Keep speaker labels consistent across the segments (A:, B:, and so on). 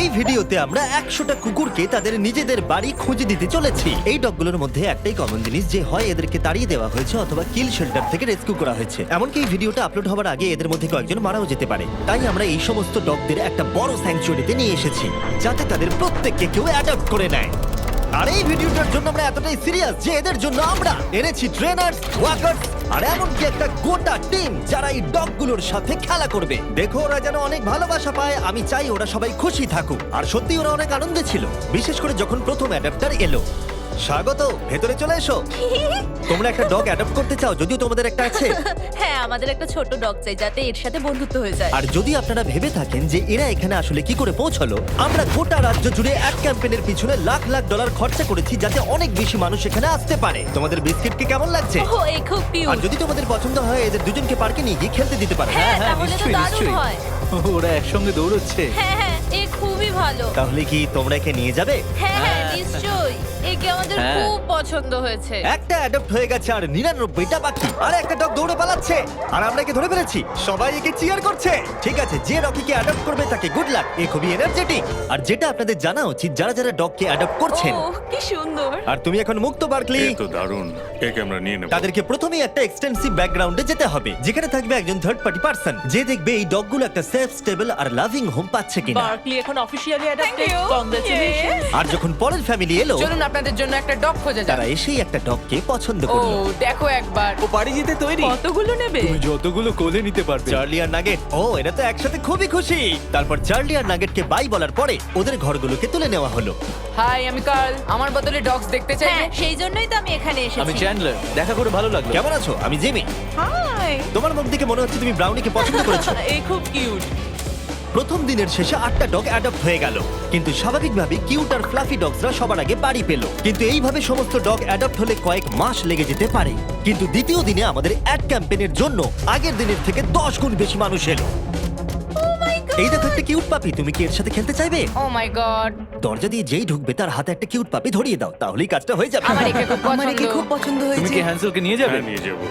A: এই ভিডিওতে আমরা 100টা কুকুরকে তাদের নিজেদের বাড়ি খুঁজে দিতে চলেছি। এই ডগগুলোর মধ্যে একটাই কমন জিনিস, যে হয় এদেরকে তাড়িয়ে দেওয়া হয়েছে অথবা কিল শেল্টার থেকে রেস্কিউ করা হয়েছে। এমনকি এই ভিডিওটা আপলোড হওয়ার আগে এদের মধ্যে কয়েকজন মারাও যেতে পারে। তাই আমরা এই সমস্ত ডগদের একটা বড় স্যাংচুয়ারিতে নিয়ে এসেছি, যাতে তাদের প্রত্যেককে কেউ অ্যাডপ্ট করে নেয়। আর এই ভিডিওটার জন্য আমরা এতটাই সিরিয়াস যে এদের জন্য আমরা এনেছি ট্রেনার্স, ওয়াকার্স আর এমনকি একটা গোটা টিম যারা এই ডগগুলোর সাথে খেলা করবে। দেখো ওরা যেন অনেক ভালোবাসা পায়, আমি চাই ওরা সবাই খুশি থাকুক। আর সত্যি ওরা অনেক আনন্দে ছিল, বিশেষ করে যখন প্রথম অ্যাডাপ্টার এলো। স্বাগত, ভেতরে চলে এসো। তোমরা একটা ডগ অ্যাডপ্ট করতে চাও? যদিও তোমাদের একটা আছে।
B: হ্যাঁ, আমাদের একটা ছোট ডগ চাই যাতে এর সাথে বন্ধুত্ব হয়ে যায়।
A: আর যদি আপনারা ভেবে থাকেন যে এরা এখানে আসলে কি করে পৌঁছালো, আমরা গোটা রাজ্য জুড়ে এক ক্যাম্পেইনের পিছনে লাখ লাখ ডলার খরচা করেছি যাতে অনেক বেশি মানুষ এখানে আসতে পারে। তোমাদের বিস্কিটকে কেমন লাগছে?
B: ও, এই খুব
A: আর
B: কিউট।
A: যদি তোমাদের পছন্দ হয় এদের দুজনকে পার্কে নিয়ে গিয়ে খেলতে দিতে পারে।
B: হ্যাঁ,
C: হ্যাঁ,
B: তাহলে তো
C: নিশ্চয়ই,
B: দারুণ
C: নিশ্চয়ই।
B: হয়।
C: ওরা একসঙ্গে দৌড়চ্ছে।
B: হ্যাঁ হ্যাঁ, এ খুবই ভালো।
A: তাহলে কি তোমরা একে নিয়ে যাবে?
B: হ্যাঁ হ্যাঁ,
C: হ্যাঁ।
B: নিশ্চয়ই। একে আমাদের
C: হ্যাঁ।
B: খুব পছন্দ হয়েছে।
A: একটা অ্যাডপ্ট হয়ে গেছে আর 99টা বাকি। আর একটা ডগ দৌড়ে পালাচ্ছে আর আমরা একে ধরে ফেলেছি। সবাই একে চিয়ার করছে। ঠিক আছে, যে রকিকে অ্যাডপ্ট করবে তাকে গুড লাক। এ খুবই এনার্জেটিক। আর যেটা আপনাদের জানা উচিত, যারা যারা ডগকে অ্যাডপ্ট করছেন,
B: ও, কি সুন্দর।
A: আর তুমি এখন মুক্ত বার্কলি,
D: এ তো দারুণ, একে আমরা নিয়ে নেব।
A: তাদেরকে প্রথমেই একটা এক্সটেন্সিভ ব্যাকগ্রাউন্ডে যেতে হবে, যেখানে থাকবে একজন থার্ড পার্টি পার্সন যে দেখবে এই ডগগুলো একটা সেফ, স্টেবল আর লাভিং হোম পাচ্ছে কিনা।
E: বার্কলি এখন officially adopted.
B: Thank you.
E: Congratulation.
A: আর যখন পরের ফ্যামিলি এলো,
E: চলুন আপনাদের জন্য একটা ডগ খোঁজা যাক।
A: তারা এসেই একটা ডগকে পছন্দ
E: ও,
A: করলো।
E: দেখো একবার।
C: ও বাড়ি যেতে তৈরি।
E: কতগুলো নেবে?
C: তুমি যতগুলো কোলে নিতে পারবে।
A: চার্লি আর নাগেট, ও এরা তো একসাথে খুবই খুশি। তারপর চার্লি আর নাগেটকে বাই বলার পরে ওদের ঘরগুলোকে তুলে নেওয়া হলো।
E: হাই, আমি কার্ল। আমার বদলে ডগস দেখতে চাইবে?
B: হ্যাঁ, সেই জন্যই তো আমি এখানে
C: আমি
B: এসেছি।
C: চ্যান্ডলার, দেখা করে ভালো লাগলো।
A: কেমন আছো? আমি জিমি।
E: হাই।
A: তোমার মুখ দেখে মনে হচ্ছে তুমি ব্রাউনিকে পছন্দ করেছো।
E: এই খুব কিউট।
A: প্রথম দিনের শেষে 8টা ডগ অ্যাডপ্ট হয়ে গেল, কিন্তু স্বাভাবিকভাবে কিউট আর ফ্লাফি ডগসরা সবার আগে বাড়ি পেল। কিন্তু এইভাবে সমস্ত ডগ অ্যাডপ্ট হলে কয়েক মাস লেগে যেতে পারে। কিন্তু দ্বিতীয় দিনে আমাদের অ্যাড ক্যাম্পেইনের জন্য আগের দিনের থেকে 10 গুণ বেশি মানুষ এলো। এই দেখো একটা কিউট পাপি, তুমি কি এর সাথে খেলতে চাইবে?
E: ও মাই গড,
A: দরজা দিয়ে যেই ঢুকবে তার হাতে একটা কিউট পাপি ধরিয়ে দাও, তাহলেই কাজটা হয়ে যাবে।
E: আমার একে খুব পছন্দ।
C: তুমি কি হ্যান্সেলকে নিয়ে যাবে?
D: হ্যাঁ, নিয়ে যাবো।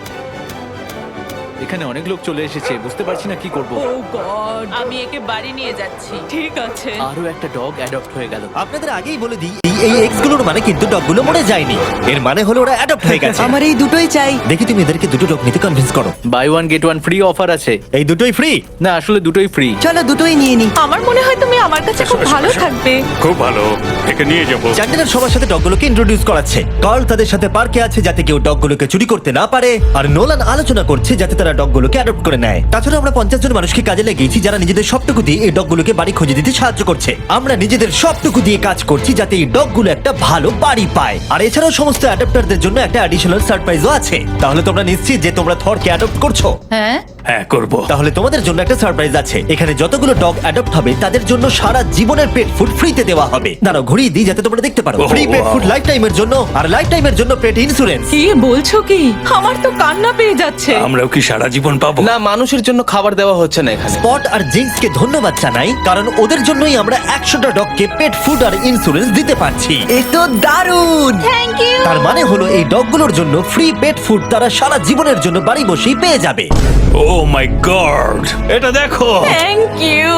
C: এখানে অনেক লোক চলে এসেছে, বুঝতে পারছি না কি করব।
E: ও গড, আমি একে বাড়ি নিয়ে যাচ্ছি। ঠিক আছে।
C: আরো একটা ডগ অ্যাডপ্ট হয়ে গেল।
A: আপনাদের আগেই বলে দিই, এই এক্সগুলোর মানে কিন্তু ডগগুলো মরে যায়নি। এর মানে হলো ওরা অ্যাডপ্ট হয়ে গেছে।
F: আমার এই দুটোই চাই।
A: দেখি তুমি এদেরকে দুটো ডগ নিতে কনভিন্স করো।
C: Buy one get one free offer আছে।
A: এই দুটোই ফ্রি?
C: না, আসলে দুটোই ফ্রি।
F: চলো দুটোই নিয়ে নি।
E: আমার মনে হয় তুমি আমার কাছে খুব ভালো থাকবে।
D: খুব ভালো, একে নিয়ে যাবো।
A: চ্যান্ডেলার সবার সাথে ডগগুলোকে ইন্ট্রোডিউস করাচ্ছে। কার্ল তাদের সাথে পার্কে আছে যাতে কেউ ডগগুলোকে চুরি করতে না পারে, আর নোলান আলোচনা করছে যাতে তারা ডগগুলোকে অ্যাডপ্ট করে নেয়। তাছাড়া আমরা 50 জন মানুষকে কাজে লাগিয়েছি যারা নিজেদের সবটুকু দিয়ে এই ডগগুলোকে বাড়ি খুঁজে দিতে সাহায্য করছে। আমরা নিজেদের সবটুকু দিয়ে কাজ করছি যাতে এই ডগগুলো একটা ভালো বাড়ি পায়। আর এছাড়াও সমস্ত অ্যাডপ্টারদের জন্য একটা অ্যাডিশনাল সারপ্রাইজও আছে। তাহলে তোমরা নিশ্চিত যে তোমরা থরকে অ্যাডপ্ট করছো?
B: হ্যাঁ,
D: হ্যাঁ, করবো।
A: তাহলে তোমাদের জন্য একটা সারপ্রাইজ আছে। এখানে যতগুলো ডগ অ্যাডপ্ট হবে তাদের জন্য সারা জীবনের পেট ফুড ফ্রিতে দেওয়া হবে। দাঁড়াও ঘুরিয়ে দিই যাতে তোমরা দেখতে পারো।
D: Oh,
A: free pet
D: wow.
A: Food লাইফ টাইমের জন্য, আর লাইফ টাইমের জন্য পেট ইন্স্যুরেন্স।
E: কি বলছো কি? আমার তো কান্না পেয়ে যাচ্ছে।
D: আমরাও কি সারা জীবন পাবো?
G: না, মানুষের জন্য খাবার দেওয়া হচ্ছে না এখানে।
A: স্পট আর জিন্সকে ধন্যবাদ জানাই, কারণ ওদের জন্যই আমরা 100টা ডগকে পেট ফুড আর ইন্স্যুরেন্স দিতে পারছি।
F: এ তো দারুণ।
B: Thank you.
A: তার মানে হলো এই ডগগুলোর জন্য ফ্রি পেট ফুড তারা সারা জীবনের জন্য বাড়ি বসেই পেয়ে যাবে।
D: ও মাই গড, এটা দেখো।
E: Thank you.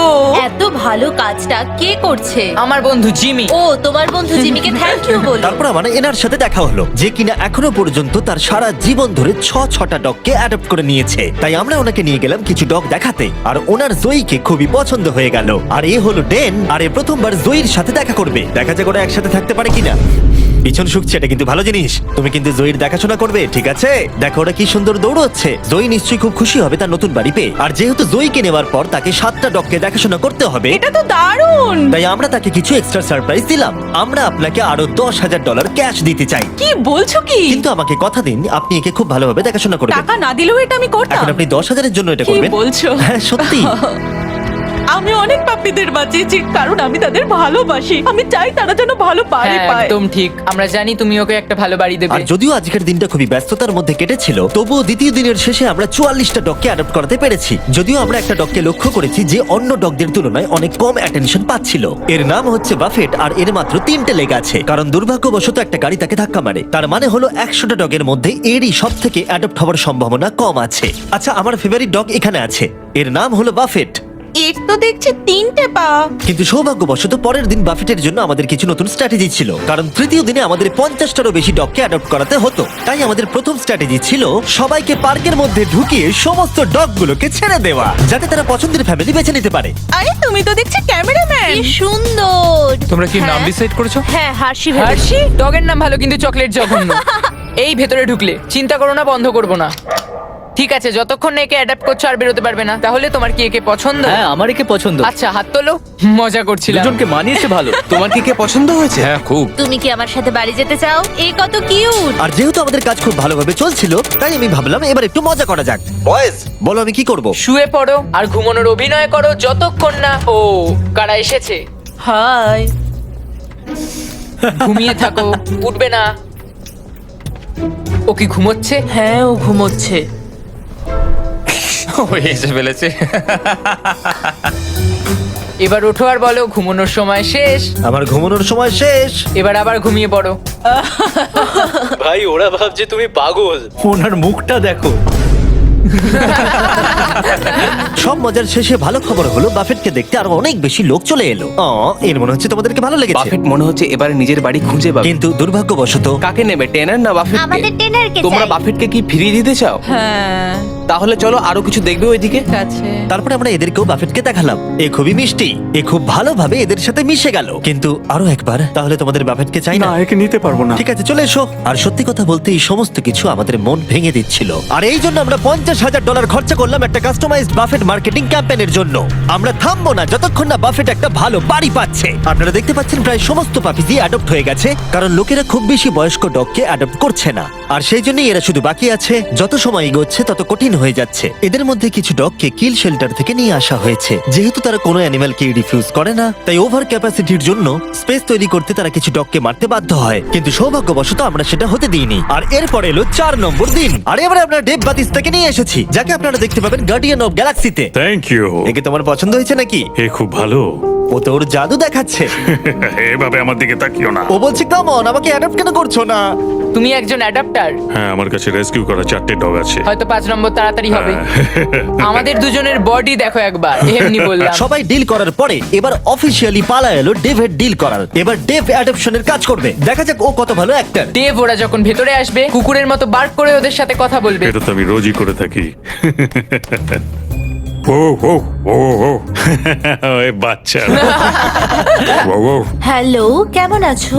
B: এত ভালো কাজটা কে করছে?
E: আমার বন্ধু জিমি।
B: ও, তোমার বন্ধু জিমিকে থ্যাংক ইউ বলো।
A: তারপর আমার এনার সাথে দেখা হলো, যে কিনা এখনো পর্যন্ত তার সারা জীবন ধরে 6টা ডগকে অ্যাডপ্ট করে নিয়েছে। তাই আমরা ওনাকে নিয়ে গেলাম কিছু ডগ দেখাতে, আর ওনার জয়ীকে খুবই পছন্দ হয়ে গেল। আর এ হলো ডেন, আর এ প্রথমবার জয়ীর সাথে দেখা করবে। দেখা যাক ওরা একসাথে থাকতে পারে কিনা। পিছন শুকছে, এটা কিন্তু ভালো জিনিস। তুমি কিন্তু জয়ীর দেখাশোনা করবে, ঠিক আছে? দেখো ওরা কি সুন্দর দৌড়চ্ছে। জয়ী নিশ্চয়ই খুব খুশি হবে তার নতুন বাড়ি পেয়ে। আর যেহেতু জয়ীকে নেওয়ার পর তাকে 7টা ডগকে দেখাশোনা করতে হবে,
E: এটা তো দারুণ।
A: তাই আমরা তাকে কিছু এক্সট্রা সারপ্রাইজ দিলাম। আমরা আপনাকে আরো $10,000 ক্যাশ দিতে চাই,
E: কি বলছো কি?
A: কিন্তু আমাকে কথা দিন আপনি একে খুব ভালোভাবে দেখাশোনা করবেন।
E: টাকা না দিলেও এটা আমি করতাম।
A: এখন আপনি 10,000-এর জন্য এটা
E: কি
A: করবেন?
E: বলছো?
A: হ্যাঁ, সত্যি।
E: আমি অনেক পাপ্পিদের বাঁচিয়েছি কারণ আমি তাদের ভালোবাসি। আমি চাই তারা যেন ভালো বাড়ি
H: হ্যাঁ,
E: পায়।
H: একদম ঠিক। আমরা জানি তুমি ওকে একটা ভালো বাড়ি
A: আর
H: দেবে।
A: যদিও আজকের দিনটা খুবই ব্যস্ততার মধ্যে কেটেছিল, তবুও দ্বিতীয় দিনের শেষে আমরা 44টা ডগকে অ্যাডপ্ট করাতে পেরেছি। যদিও আমরা একটা ডগকে লক্ষ্য করেছি যে অন্য ডগদের তুলনায় অনেক কম অ্যাটেনশন পাচ্ছিল। এর নাম হচ্ছে বাফেট, আর এর মাত্র 3টে লেগ আছে, কারণ দুর্ভাগ্যবশত একটা গাড়ি তাকে ধাক্কা মারে। তার মানে হলো 100টা ডগের মধ্যে এরই সব থেকে অ্যাডপ্ট হওয়ার সম্ভাবনা কম আছে। আচ্ছা, আমার ফেভারিট ডগ এখানে আছে, এর নাম হলো বাফেট।
E: এর তো দেখছি 3টে পা।
A: কিন্তু সৌভাগ্যবশত পরের দিন বাফেটের জন্য আমাদের কিছু নতুন স্ট্র্যাটেজি ছিল, কারণ তৃতীয় দিনে আমাদের 50টারও বেশি ডগকে অ্যাডপ্ট করাতে হতো। তাই আমাদের প্রথম স্ট্র্যাটেজি ছিল সবাইকে পার্কের মধ্যে ঢুকিয়ে সমস্ত ডগগুলোকে ছেড়ে দেওয়া, যাতে তারা পছন্দের ফ্যামিলি বেছে নিতে পারে।
E: আরে তুমি তো দেখছি ক্যামেরাম্যান।
B: কি সুন্দর।
C: তোমরা কি নাম
B: হ্যাঁ।
C: ডিসাইড করেছো?
B: হ্যাঁ, হার্ষি ভেবেছি।
H: হার্ষি ডগের নাম ভালো, কিন্তু চকলেট জঘন্য। এই ভেতরে ঢুকলে চিন্তা করো না, বন্ধ করবো না। ঠিক আছে, যতক্ষণ না একে অ্যাডাপ্ট করছো আর বেরোতে পারবে না। তাহলে তোমার কি একে পছন্দ?
C: হ্যাঁ, আমার একে পছন্দ।
H: আচ্ছা, হাত তোলো। মজা করছিলাম।
C: দুজনকে মানিয়েছে ভালো।
G: তোমার কি কে পছন্দ হয়েছে?
C: হ্যাঁ, খুব।
B: তুমি কি আমার সাথে বাড়ি যেতে চাও? এ কত কিউট।
A: আর যেহেতু আমাদের কাজ খুব ভালোভাবে চলছিল, তাই আমি ভাবলাম এবার একটু মজা করা যাক। বয়েজ, বলো আমি কি করব?
H: শুয়ে পড়ো আর ঘুমানোর অভিনয় করো যতক্ষণ না ও কারা এসেছে।
E: হাই।
H: ঘুমিয়ে থাকো, উঠবে না। ও কি ঘুমোচ্ছে?
E: হ্যাঁ, ও ঘুমোচ্ছে।
C: ও এসে ফেলেছে।
H: এবার ওঠো আর বলো ঘুমানোর সময় শেষ।
A: আমার ঘুমানোর সময় শেষ।
H: এবার আবার ঘুমিয়ে পড়ো।
G: ভাই, ওরা ভাবছে তুমি পাগল।
C: ওনার মুখটা দেখো।
A: সব মজার শেষে ভালো খবর হলো বাফেটকে দেখতে আরো অনেক বেশি লোক চলে এলো। এর মনে হচ্ছে তোমাদেরকে ভালো লেগেছে।
G: বাফেট মনে হচ্ছে এবারে নিজের বাড়ি খুঁজে পাবে।
A: কিন্তু দুর্ভাগ্যবশত
G: কাকে নেবে, টেনার না বাফেটকে?
B: আমাদের টেনারকে
G: তোমরা
B: চাই।
G: বাফেটকে কি ফিরিয়ে দিতে চাও?
E: হ্যাঁ,
G: তাহলে চলো আরো কিছু দেখবে ওইদিকে।
E: ঠিক আছে।
A: তারপরে আমরা এদেরকেও বাফেটকে দেখালাম। এ খুবই মিষ্টি, এ খুব ভালোভাবে এদের সাথে মিশে গেল। কিন্তু আরো একবার, তাহলে তোমাদের বাফেটকে চাই না?
D: একে নিতে পারবো না।
A: ঠিক আছে, চলে এসো। আর সত্যি কথা বলতে এই সমস্ত কিছু আমাদের মন ভেঙে দিচ্ছিল। আর এই জন্য আমরা $50,000 খরচা করলাম একটা কাস্টমাইজড বাফেট মার্কেটিং ক্যাম্পেইনের জন্য। আমরা থামবো না যতক্ষণ না বাফেট একটা ভালো বাড়ি পাচ্ছে। আপনারা দেখতে পাচ্ছেন প্রায় সমস্ত পাপিজি অ্যাডপ্ট হয়ে গেছে, কারণ লোকেরা খুব বেশি বয়স্ক ডগকে অ্যাডপ্ট করছে না। আর সেই জন্যই এরা শুধু বাকি আছে। যত সময় এগোচ্ছে তত কঠিন হয়ে যাচ্ছে। এদের মধ্যে কিছু ডগকে কিল শেল্টার থেকে নিয়ে আসা হয়েছে। যেহেতু তারা কোনো অ্যানিমালকে রিফিউজ করে না, তাই ওভার ক্যাপাসিটির জন্য স্পেস তৈরি করতে তারা কিছু ডগকে মারতে বাধ্য হয়। কিন্তু সৌভাগ্যবশত আমরা সেটা হতে দিইনি। আর এরপর এলো 4 নম্বর দিন। আর এবারে আমরা ডেভ বাতিস্তাকে নিয়ে এসেছি, যাকে আপনারা দেখতে পাবেন গার্ডিয়ান অফ গ্যালাক্সিতে।
D: Thank you.
A: একে তোমার পছন্দ হয়েছে নাকি?
D: এ খুব ভালো।
A: ও তো ওর জাদু দেখাচ্ছে।
D: এভাবে আমার দিকে তাকিও না।
A: ও বলছে কাম অন, আমাকে অ্যাডপ্ট কেন করছো না?
H: তুমি একজন অ্যাডাপ্টার।
D: হ্যাঁ, আমার কাছে রেস্কিউ করা 4টে ডগ আছে।
H: হয়তো 5 নম্বর তাড়াতাড়ি হবে। আমাদের দুজনের বডি দেখো একবার। এমনি বললাম।
A: সবাই ডিল করার পরে এবার অফিসিয়ালি পালা এলো ডেভের ডিল করার। এবার ডেভ অ্যাডপশনের কাজ করবে। দেখা যাক ও কত ভালো অ্যাক্টর।
H: দেব ওরা যখন ভেতরে আসবে কুকুরের মতো বার্ক করে ওদের সাথে কথা বলবে।
D: এটা তো আমি রোজই করে থাকি। ও ও ও ও এ বাচ্চা। ও ও
B: হ্যালো, কেমন আছো?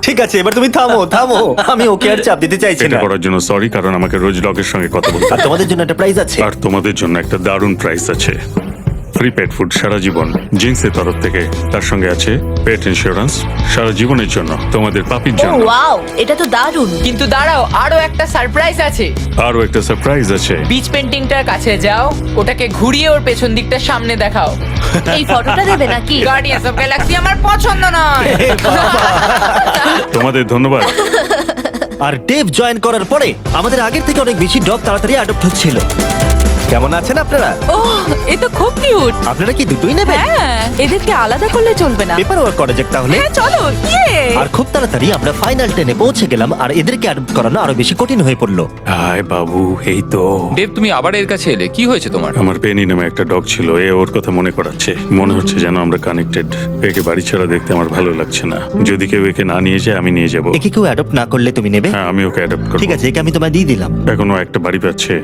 A: ঠিক আছে, এবার তুমি থামো থামো। আমি ওকে আর চাপ দিতে চাইছি
D: এটা
A: না।
D: করার জন্য সরি, কারণ আমাকে রোজ ডগের সঙ্গে কথা বলতে
A: আর
D: হয়।
A: তোমাদের জন্য একটা প্রাইজ আছে।
D: আর তোমাদের জন্য একটা দারুণ প্রাইস আছে। ফ্রি পেট ফুড সারা জীবন জিন্সের তরফ থেকে। তার সঙ্গে আছে পেট ইন্স্যুরেন্স সারা জীবনের জন্য তোমাদের পাপির
B: ও
D: জন্য।
B: ওয়াও, এটা তো দারুণ।
H: কিন্তু দাঁড়াও, আরো একটা সারপ্রাইজ আছে।
D: আরও একটা সারপ্রাইজ আছে।
H: বিচ পেন্টিংটার কাছে যাও, ওটাকে ঘুরিয়ে ওর পেছন দিকটা সামনে দেখাও।
B: এই ফটোটা দেবে নাকি?
H: গার্ডিয়ান্স অফ গ্যালাক্সি আমার পছন্দ নয়।
D: তোমাদের ধন্যবাদ।
A: আর ডেভ জয়েন করার পরে আমাদের আগের থেকে অনেক বেশি ডগ তাড়াতাড়ি অ্যাডপ্ট হচ্ছিল। কেমন আছেন আপনারা?
E: ও, এ তো খুব কিউট।
A: আপনারা কি দুটোই নেবেন?
E: হ্যাঁ, এদেরকে আলাদা করলে চলবে না।
A: পেপার ওয়ার্ক করা যাক তাহলে।
E: হ্যাঁ, চলো। ইয়ে।
A: আর খুব তাড়াতাড়ি আমরা ফাইনাল 10-এ পৌঁছে গেলাম। আর এদেরকে অ্যাডপ্ট করানো আরো বেশি কঠিন হয়ে পড়লো।
D: হাই বাবু, এই তো।
C: দেব, তুমি আবার এর কাছে এলে, কি হয়েছে তোমার?
D: আমার পেনি নামে একটা ডগ ছিল, এ ওর কথা মনে করাচ্ছে। মনে হচ্ছে যেন আমরা কানেক্টেড। একে বাড়ি ছাড়া দেখতে আমার ভালো লাগছে না। যদি কেউ একে না নিয়ে যায় আমি নিয়ে যাব।
A: একে কেউ অ্যাডপ্ট না করলে তুমি নেবে?
D: হ্যাঁ, আমি ওকে অ্যাডপ্ট করব।
A: ঠিক আছে, একে আমি তোমায় দিয়ে দিলাম।
D: এখনো একটা বাড়ি পাচ্ছে।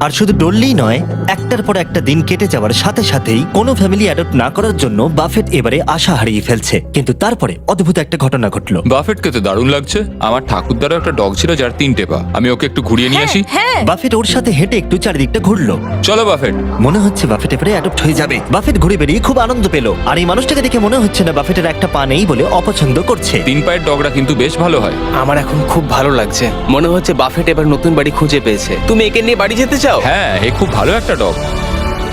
A: আর শুধু ডললেই নয়, একটার পর একটা দিন কেটে যাওয়ার সাথে সাথেই কোনো ফ্যামিলি অ্যাডপ্ট না করার জন্য বাফেট এবারে আশা হারিয়ে ফেলছে। কিন্তু তারপরে অদ্ভুত একটা ঘটনা ঘটলো।
I: বাফেটকে তো দারুণ লাগছে। আমার ঠাকুরদারও একটা ডগ ছিল যার 3টে পা। আমি ওকে একটু ঘুরিয়ে নিয়ে আসি।
B: হ্যাঁ,
A: বাফেট ওর সাথে হেঁটে একটু চারিদিকটা ঘুরলো।
I: চলো বাফেট।
A: মনে হচ্ছে বাফেট এবারে অ্যাডপ্ট হয়ে যাবে। বাফেট ঘুরে বেরিয়ে খুব আনন্দ পেল। আর এই মানুষটাকে দেখে মনে হচ্ছে না বাফেটের একটা পা নেই বলে অপছন্দ করছে।
I: 3 পায়ের ডগরা কিন্তু বেশ ভালো হয়।
G: আমার এখন খুব ভালো লাগছে। মনে হচ্ছে বাফেট এবার নতুন বাড়ি খুঁজে পেয়েছে। তুমি একে নিয়ে বাড়ি যেতে চাও?
I: হ্যাঁ, এ খুব ভালো একটা ডগ।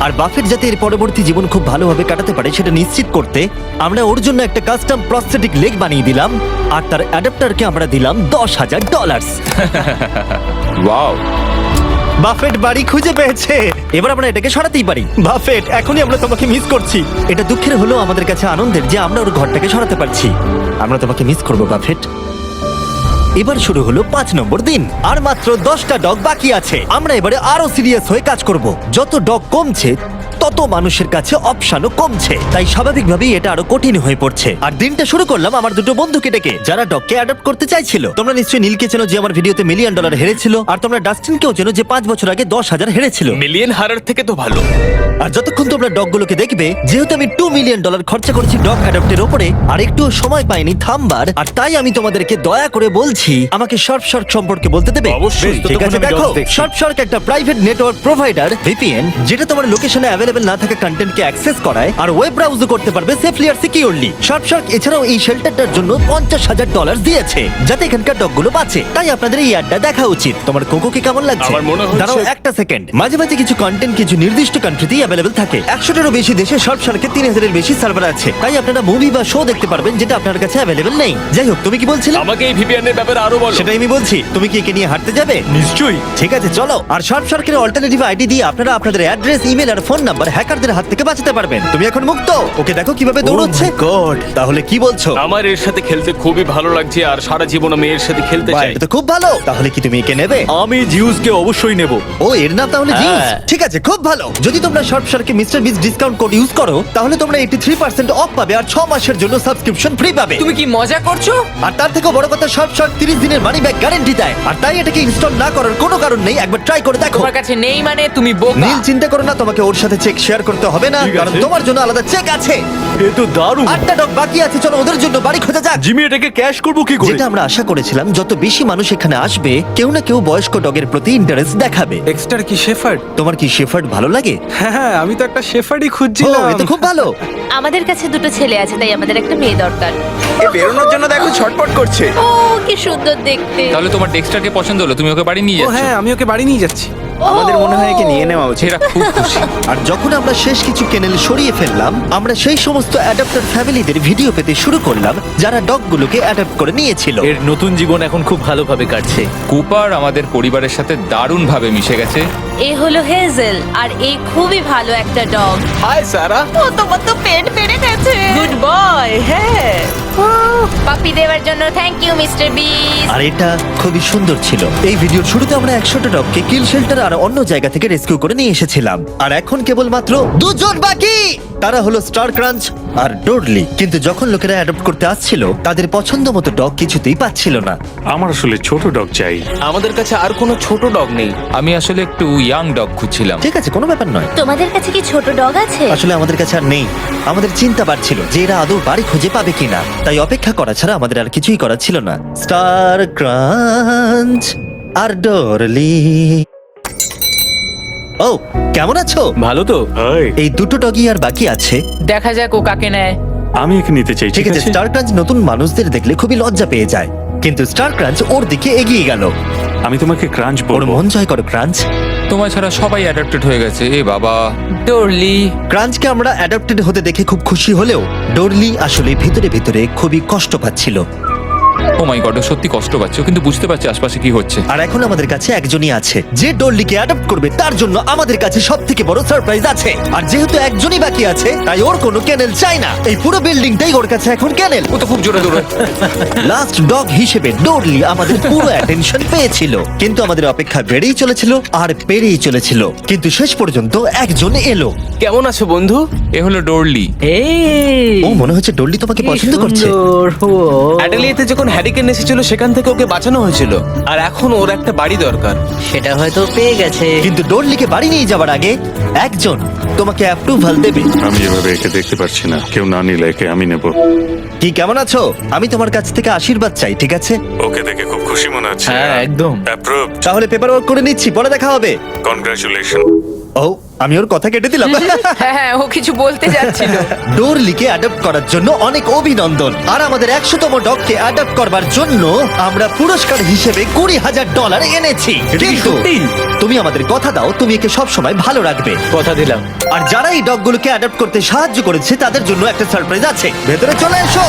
A: আর বাফেট যাতে এর পরবর্তী জীবন খুব ভালোভাবে কাটাতে পারে সেটা নিশ্চিত করতে আমরা ওর জন্য একটা কাস্টম প্রস্থেটিক লেগ বানিয়ে দিলাম। আর তার অ্যাডাপ্টারকে আমরা দিলাম $10,000।
I: ওয়াও,
A: বাফেট বাড়ি খুঁজে পেয়েছে। এবার আমরা এটাকে সরাতেই পারি। বাফেট, এখনই আমরা তোমাকে মিস করছি। এটা দুঃখের হলেও আমাদের কাছে আনন্দের যে আমরা ওর ঘরটাকে সরাতে পারছি। আমরা তোমাকে মিস করবো বাফেট। এবার শুরু হলো 5 নম্বর দিন আর মাত্র 10টা ডগ বাকি আছে। আমরা এবারে আরো সিরিয়াস হয়ে কাজ করব। যত ডগ কমছে তত মানুষের কাছে অপশনও কমছে, তাই স্বাভাবিকভাবেই এটা আরো কঠিন হয়ে পড়ছে। আর দিনটা শুরু করলাম আমার দুটো বন্ধুকে ডেকে, যারা ডগকে অ্যাডপ্ট করতে চাইছিল। তোমরা নিশ্চয়ই নীলকে চেনো, যে আমার ভিডিওতে $1 মিলিয়ন হেরেছিল, আর তোমরা ডাস্টিনকেও চেনো, যে 5 বছর আগে 10,000 হেরেছিল।
G: মিলিয়ন হারার থেকে তো ভালো।
A: আর যতক্ষণ তোমরা ডগগুলোকে দেখবে, যেহেতু আমি $2 মিলিয়ন খরচা করেছি ডগ অ্যাডপ্টের উপরে, আর একটুও সময় পাইনি থামবার, আর তাই আমি তোমাদেরকে দয়া করে বলছি আমাকে শার্ক সম্পর্কে বলতে দেবে।
C: অবশ্যই।
A: ঠিক আছে,
C: ততক্ষণ আমি
A: দেখো
C: dogs দেখছি।
A: শার্ক একটা প্রাইভেট নেটওয়ার্ক প্রোভাইডার VPN, যেটা তোমার লোকেশনে অ্যাভেলেবল না থাকা কন্টেন্টকে অ্যাক্সেস করায় আর ওয়েব ব্রাউজও করতে পারবে সেফলি আর সিকিউরলি। শার্ক এছাড়াও এই শেল্টারটার জন্য $50,000 দিয়েছে, যাতে এখানকার ডগগুলো বাঁচে। তাই আপনাদের এই অ্যাডটা দেখা উচিত। তোমার কোকোকে কেমন লাগছে?
G: আমার মনে হচ্ছে-
A: দাঁড়াও একটা সেকেন্ড। মাঝে মাঝে কিছু কন্টেন্ট কিছু নির্দিষ্ট কান্ট্রিতেই অ্যাভেলেবল থাকে। 100টারও বেশি দেশে শার্কের 3,000-এর বেশি সার্ভার আছে, তাই আপনারা মুভি বা শো দেখতে পারবেন যেটা আপনার কাছে অ্যাভেলেবল নেই। যাই হোক, তুমি কি বলছিলে?
G: আমাকে এই ভিপিএন এর ব্যাপারে আরো বলো।
A: সেটাই আমি বলছি। তুমি কি একে নিয়ে হাঁটতে যাবে?
C: নিশ্চয়ই।
A: ঠিক আছে, চলো। আর শার্কের অল্টারনেটিভ আইডি দিয়ে আপনারা আপনাদের অ্যাড্রেস, ইমেল আর ফোন নাম্বার হ্যাকারদের হাত থেকে বাঁচাতে পারবেন। তুমি এখন মুক্ত। ওকে দেখো কিভাবে দৌড়চ্ছে।
C: গড।
A: তাহলে কি বলছো?
G: আমার এর সাথে খেলতে খুবই ভালো লাগছে আর সারা জীবন আমি এর সাথে খেলতে
A: বাহ,
G: চাই।
A: এটা তো খুব ভালো। তাহলে কি তুমি একে নেবে?
C: আমি জিউসকে অবশ্যই নেব।
A: ও, এর নাম তাহলে জিউস।
C: হ্যাঁ।
A: ঠিক আছে, খুব ভালো। যদি তোমরা শার্কে মিস্টার বিস ডিসকাউন্ট কোড ইউজ করো, তাহলে তোমরা 83% অফ পাবে আর 6 মাসের জন্য সাবস্ক্রিপশন ফ্রি পাবে।
H: তুমি কি মজা করছো?
A: আর তার থেকে বড় কথা, শার্ক 30 দিনের মানি ব্যাক গ্যারান্টি দেয়। আর তাই এটাকে ইনস্টল না করার কোনো কারণ নেই। একবার ট্রাই করে দেখো।
H: তোমার কাছে নেই মানে তুমি বোকা।
A: নীল, চিন্তা করো না, তোমাকে ওর সাথে চেক শেয়ার করতে হবে না,
C: ঠিক আছে।
A: কারণ তোমার জন্য আলাদা চেক আছে।
C: এ তো দারুণ।
A: 8টা ডগ বাকি আছে, চলো ওদের জন্য বাড়ি খোঁজা যাক।
C: জিমি এটাকে ক্যাশ করব কি করে?
A: যেটা আমরা আশা করেছিলাম, যত বেশি মানুষ এখানে আসবে, কেউ না কেউ বয়স্ক ডগের প্রতি ইন্টারেস্ট দেখাবে।
J: এক্সটার কি শেফার্ড?
A: তোমার কি শেফার্ড ভালো লাগে?
J: হ্যাঁ, আমি তো একটা শেফার্ডই
A: ও,
J: খুঁজছিলাম।
A: এটা খুব ভালো।
B: আমাদের কাছে দুটো ছেলে আছে, তাই আমাদের একটা মেয়ে দরকার।
J: এ বেরোনোর জন্য দেখো ছটপট করছে।
B: ও কি সুন্দর দেখতে।
I: তাহলে তোমার ডেক্সটারকে পছন্দ হলো, তুমি ওকে বাড়ি নিয়ে
J: ও
I: যাচ্ছ।
J: হ্যাঁ, আমি ওকে বাড়ি নিয়ে যাচ্ছি।
B: আমাদের মনে হয় একে
J: নিয়ে নেওয়া উচিত।
I: এরা খুব খুশি।
A: আর যখন আমরা শেষ কিছু কেনেল সরিয়ে ফেললাম, আমরা সেই সমস্ত অ্যাডাপ্টার ফ্যামিলিদের ভিডিও পেতে শুরু করলাম যারা ডগগুলোকে অ্যাডাপ্ট করে নিয়েছিল।
C: এর নতুন জীবন এখন খুব ভালোভাবে কাটছে।
I: কুপার আমাদের পরিবারের সাথে দারুণভাবে মিশে গেছে।
B: এ হলো হেজেল, আর এই খুবই ভালো একটা ডগ।
J: হাই সারা।
B: ও, তোমার তো পেট বেড়ে গেছে।
E: Good boy. হ্যাঁ,
B: পাপি দেওয়ার জন্য থ্যাংক ইউ মিস্টার বিস।
A: আর এটা খুবই সুন্দর ছিল। এই ভিডিওর শুরুতে আমরা 100টা ডগকে কিল শেল্টার আর অন্য জায়গা থেকে রেস্কিউ করে নিয়ে এসেছিলাম, আর এখন কেবলমাত্র 2 জন বাকি। তারা হলো স্টার ক্রাঞ্চ আর ডোরলি। কিন্তু যখন লোকেরা অ্যাডপ্ট করতে আসছিল, তাদের পছন্দ মতো ডগ কিছুতেই পাচ্ছিল না।
D: আমার আসলে ছোট ডগ চাই।
G: আমাদের কাছে আর কোনো ছোট ডগ নেই।
I: আমি আসলে একটু ইয়াং ডগ খুঁজছিলাম।
A: ঠিক আছে, কোনো ব্যাপার নয়।
B: তোমাদের কাছে কি ছোট ডগ আছে?
A: আসলে আমাদের কাছে আর নেই। আমাদের চিন্তা বাড়ছিল যে এরা আদৌ বাড়ি খুঁজে পাবে কিনা, তাই অপেক্ষা করা ছাড়া আমাদের আর কিছুই করার ছিল না। স্টার ক্রাঞ্চ আর ডরলি। ও, কেমন আছো?
C: ভালো তো?
D: হাই,
A: এই দুটো ডগই আর বাকি আছে।
H: দেখা যাক ও কাকে নেয়।
D: আমি একে নিতে চাই।
A: ঠিক আছে, স্টার ক্রাঞ্চ নতুন মানুষদের দেখলে খুবই লজ্জা পেয়ে যায়, কিন্তু স্টার ক্রাঞ্চ ওর দিকে এগিয়ে গেল।
D: আমি তোমাকে ক্রাঞ্চ
A: ওর
D: বলবো।
A: মন জয় করো ক্রাঞ্চ।
I: তোমার ছাড়া সবাই অ্যাডাপ্টেড হয়ে গেছে। এ বাবা।
H: ডরলি।
A: ক্রাঞ্চকে আমরা অ্যাডাপ্টেড হতে দেখে খুব খুশি হলেও ডরলি আসলে ভিতরে ভিতরে খুবই কষ্ট পাচ্ছিল।
I: ও মাই গড, সত্যি কষ্ট পাচ্ছে, ও কিন্তু বুঝতে পারছে আশপাশে কি হচ্ছে।
A: আর এখন আমাদের কাছে একজনই আছে যে ডরলিকে অ্যাডপ্ট করবে। তার জন্য আমাদের কাছে সবথেকে বড় সারপ্রাইজ আছে। আর যেহেতু একজনই বাকি আছে, তাই ওর কোনো ক্যানেল চাই না। এই পুরো বিল্ডিংটাই ওর কাছে এখন ক্যানেল।
I: ও তো খুব জোরে দৌড়ায়।
A: লাস্ট ডগ হিসেবে ডরলি আমাদের পুরো অ্যাটেনশন পেয়েছিল, কিন্তু আমাদের অপেক্ষা বেড়েই চলেছিল আর বেড়েই চলেছিল। কিন্তু শেষ পর্যন্ত একজন এলো।
G: কেমন আছো বন্ধু?
I: এ হলো ডোরলি।
E: এই
A: ও, মনে হচ্ছে ডরলি তোমাকে
E: কি
A: পছন্দ করছে।
E: সুন্দর। ও
G: অ্যাডেলিয়াতে যখন হ্যারিকেন এসেছিল সেখান থেকে ওকে বাঁচানো হয়েছিল, আর এখন ওর একটা বাড়ি দরকার।
E: সেটা হয়তো পেয়ে গেছে।
A: কিন্তু ডরলিকে বাড়ি নিয়ে যাওয়ার আগে একজন তোমাকে অ্যাপ্রুভাল দেবে।
D: আমি এভাবে একে দেখতে পারছি না। কেউ না নিলে একে আমি নেব।
A: কি, কেমন আছো? আমি তোমার কাছ থেকে আশীর্বাদ চাই, ঠিক আছে?
D: ওকে দেখে খুব খুশি মনে হচ্ছে।
C: হ্যাঁ, একদম।
D: অ্যাপ্রুভড।
A: তাহলে পেপার ওয়ার্ক করে নিচ্ছি, পরে দেখা হবে।
D: কনগ্রাচুলেশন।
A: ও, আমি ওর কথা কেটে দিলাম।
H: হ্যাঁ হ্যাঁ, ও কিছু বলতে যাচ্ছিল।
A: ডোরলিকে অ্যাডপ্ট করার জন্য অনেক অভিনন্দন। আর আমাদের 100তম ডগকে অ্যাডপ্ট করবার জন্য আমরা পুরস্কার হিসেবে $20,000 এনেছি। কিন্তু
C: সত্যি?
A: তুমি আমাদের কথা দাও, তুমি একে সবসময় ভালো রাখবে।
C: কথা দিলাম।
A: আর যারা এই ডগগুলোকে অ্যাডপ্ট করতে সাহায্য করেছে, তাদের জন্য একটা সারপ্রাইজ আছে। ভেতরে চলে এসো।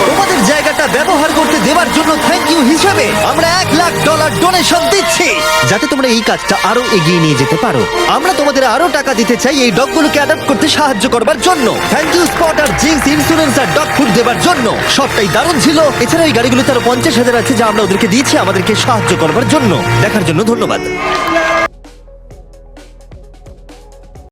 A: তোমাদের জায়গাটা ব্যবহার করতে দেওয়ার জন্য থ্যাংক ইউ হিসেবে আমরা $1,00,000 ডোনেশন দিচ্ছি, যাতে তোমরা এই কাজটা আরো এগিয়ে নিয়ে যেতে পারো। আমরা তোমাদের আরো টাকা দিতে চাই এই ডগগুলোকে অ্যাডাপ্ট করতে সাহায্য করবার জন্য। থ্যাংক ইউ স্পট আর জিন্স ইন্স্যুরেন্স আর ডগ ফুড দেওয়ার জন্য। সবটাই দারুণ ছিল। এছাড়া এই গাড়িগুলোতে আরো 50,000 আছে যা আমরা ওদেরকে দিয়েছি আমাদেরকে সাহায্য করবার জন্য। দেখার জন্য ধন্যবাদ।